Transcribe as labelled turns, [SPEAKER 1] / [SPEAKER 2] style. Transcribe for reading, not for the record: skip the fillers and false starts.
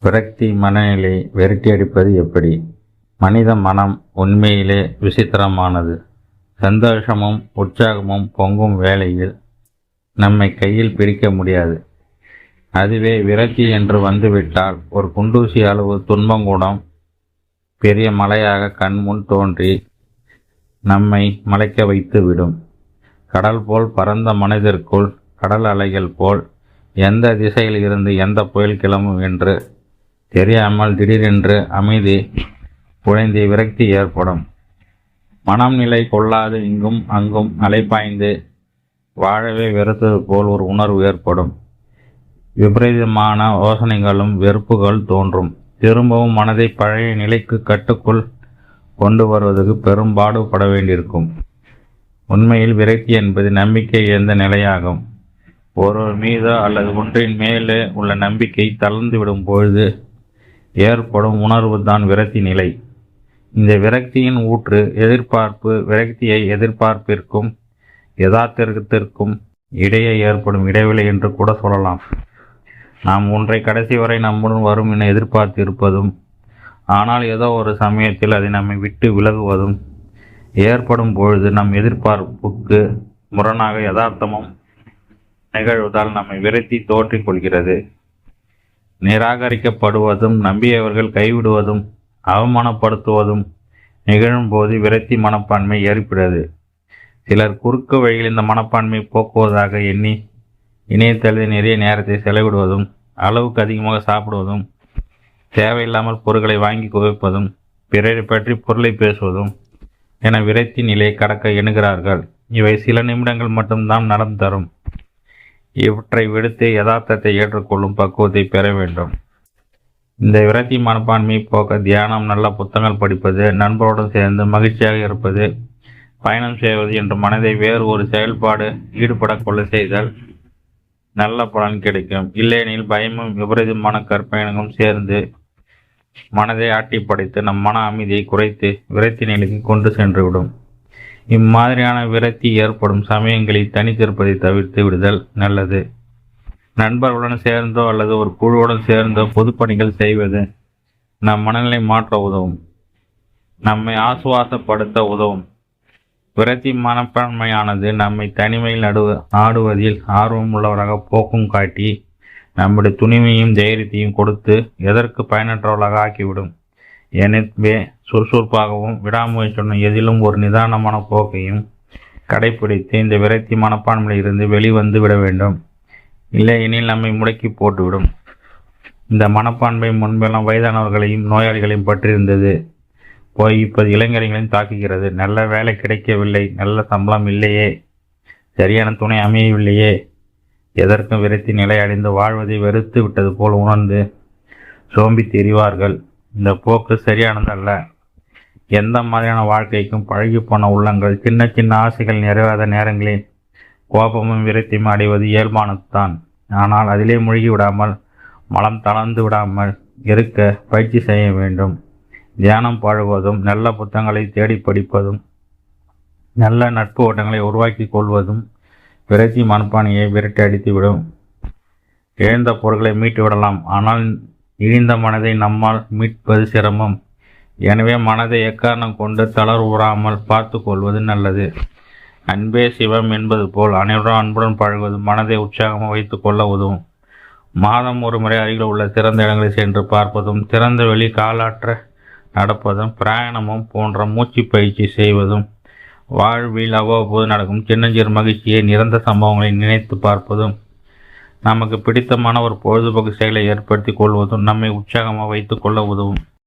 [SPEAKER 1] விரக்தி மனநிலை விரட்டியடிப்பது எப்படி? மனித மனம் உண்மையிலே விசித்திரமானது. சந்தோஷமும் உற்சாகமும் பொங்கும் வேளையில் நம்மை கையில் பிடிக்க முடியாது. அதுவே விரக்தி என்று வந்துவிட்டால் ஒரு குண்டூசி அளவு துன்பங்கூடம் பெரிய மலையாக கண்முன் தோன்றி நம்மை மலைக்க வைத்து விடும். கடல் போல் பரந்த மனதிற்குள் கடல் அலைகள் போல் எந்த திசையில் இருந்து எந்த புயல் கிளம்பும் என்று தெரியாமல் திடீரென்று அமைதி குழைந்து விரக்தி ஏற்படும். மனம் நிலை கொள்ளாது இங்கும் அங்கும் அலைப்பாய்ந்து வாழவே வெறுத்தது போல் ஒரு உணர்வு ஏற்படும். விபரீதமான யோசனைகளும் வெறுப்புகள் தோன்றும். திரும்பவும் மனதை பழைய நிலைக்கு கட்டுக்குள் கொண்டு வருவதற்கு பெரும்பாடுபட வேண்டியிருக்கும். உண்மையில் விரக்தி என்பது நம்பிக்கை இழந்த நிலையாகும். ஒருவர் மீதோ அல்லது ஒன்றின் மேலே உள்ள நம்பிக்கை தளர்ந்துவிடும் பொழுது ஏற்படும் உணர்வு தான் விரக்தி நிலை. இந்த விரக்தியின் ஊற்று எதிர்பார்ப்பு. விரக்தியை எதிர்பார்ப்பிற்கும் யதார்த்தத்திற்கும் இடையே ஏற்படும் இடைவெளி என்று கூட சொல்லலாம். நாம் ஒன்றை கடைசி வரை நம்முடன் வரும் என எதிர்பார்த்து இருப்பதும், ஆனால் ஏதோ ஒரு சமயத்தில் அதை நம்மை விட்டு விலகுவதும் ஏற்படும் பொழுது நம் எதிர்பார்ப்புக்கு முரணாக யதார்த்தமும் நிகழ்வதால் நம்மை விரக்தி தோற்றிக் கொள்கிறது. நிராகரிக்கப்படுவதும் நம்பியவர்கள் கைவிடுவதும் அவமானப்படுத்துவதும் நிகழும்போது விரக்தி மனப்பான்மை ஏற்படுகிறது. சிலர் குறுக்கு வழியில் இந்த மனப்பான்மை போக்குவதாக எண்ணி இணையதளத்தில் நிறைய நேரத்தை செலவிடுவதும், அளவுக்கு அதிகமாக சாப்பிடுவதும், தேவையில்லாமல் பொருட்களை வாங்கி குவிப்பதும், பிறரை பற்றி பொருளை பேசுவதும் என விரக்தி நிலையை கடக்க எண்ணுகிறார்கள். இவை சில நிமிடங்கள் மட்டும்தான் நலம் தரும். இவற்றை விடுத்து யதார்த்தத்தை ஏற்றுக்கொள்ளும் பக்குவத்தை பெற வேண்டும். இந்த விரக்தி மனப்பான்மையை போக்க தியானம், நல்ல புத்தகங்கள் படிப்பது, நண்பருடன் சேர்ந்து மகிழ்ச்சியாக இருப்பது, பயணம் செய்வது என்ற மனதை வேறு ஒரு செயல்பாடு ஈடுபட கொள்ள செய்தால் நல்ல பலன் கிடைக்கும். இல்லையெனில் பயமும் விபரீதமான கற்பனைகளும் சேர்ந்து மனதை ஆட்டி படைத்து நம் மன அமைதியை குறைத்து விரக்தி நிலைக்கு கொண்டு சென்றுவிடும். இம்மாதிரியான விரக்தி ஏற்படும் சமயங்களில் தனித்திருப்பதை தவிர்த்து விடுதல் நல்லது. நண்பர்களுடன் சேர்ந்தோ அல்லது ஒரு குழுவுடன் சேர்ந்தோ பொதுப்பணிகள் செய்வது நம் மனநிலை மாற்ற உதவும், நம்மை ஆசுவாசப்படுத்த உதவும். விரக்தி மனப்பான்மையானது நம்மை தனிமையில் நாடுவதில் ஆர்வம் உள்ளவராக போக்கும் காட்டி நம்முடைய துணிமையும் தைரியத்தையும் கொடுத்து எதற்கு பயனற்றவர்களாக ஆக்கிவிடும். எனவே சுறுசுறுப்பாகவும் விடாமுயற்சியுடன் எதிலும் ஒரு நிதானமான போக்கையும் கடைபிடித்து இந்த விரக்தி மனப்பான்மையில் இருந்து வெளிவந்து விட வேண்டும். இல்லையெனில் நம்மை முடக்கி போட்டுவிடும். இந்த மனப்பான்மை முன்பெல்லாம் வயதானவர்களையும் நோயாளிகளையும் பற்றியிருந்தது போய் இப்போது இளைஞர்களையும் தாக்குகிறது. நல்ல வேலை கிடைக்கவில்லை, நல்ல சம்பளம் இல்லையே, சரியான துணை அமையவில்லையே, எதற்கும் விரக்தி நிலை அடைந்து வாழ்வதை வெறுத்து விட்டது போல் உணர்ந்து சோம்பி தெரிவார்கள். இந்த போக்கு சரியானதல்ல. எந்த மாதிரியான வாழ்க்கைக்கும் பழகி போன உள்ளங்கள் சின்ன சின்ன ஆசைகள் நிறைவேறாத நேரங்களில் கோபமும் விரக்தியும் அடைவது இயல்பானது தான். ஆனால் அதிலே மூழ்கி விடாமல், மனம் தளர்ந்து விடாமல் இருக்க பயிற்சி செய்ய வேண்டும். தியானம் பழகுவதும், நல்ல புத்தகங்களை தேடி படிப்பதும், நல்ல நட்பு ஓட்டங்களை உருவாக்கி கொள்வதும் விரக்தி மனப்பான்மையை விரட்டி அடித்துவிடும். இழந்த பொருட்களை மீட்டு விடலாம், ஆனால் இழிந்த மனதை நம்மால் மீட்பது சிரமம். எனவே மனதை எக்காரணம் கொண்டு தளர்வுறாமல் பார்த்து கொள்வது நல்லது. அன்பே சிவம் என்பது போல் அனைவரும் அன்புடன் பழகுவது மனதை உற்சாகமாக வைத்துக் கொள்ள உதவும். மாதம் ஒரு முறை அருகில் உள்ள சிறந்த இடங்களை சென்று பார்ப்பதும், திறந்த வெளி காலாற்ற நடப்பதும், பிரயாணமும் போன்ற மூச்சு பயிற்சி செய்வதும், வாழ்வில் அவ்வப்போது நடக்கும் சின்னஞ்சிறு மகிழ்ச்சியை நிரந்தர சம்பவங்களை நினைத்து பார்ப்பதும், நமக்கு பிடித்தமான ஒரு பொழுதுபோக்கு செயலை ஏற்படுத்தி கொள்வதும் நம்மை உற்சாகமாக வைத்துக் கொள்ள உதவும்.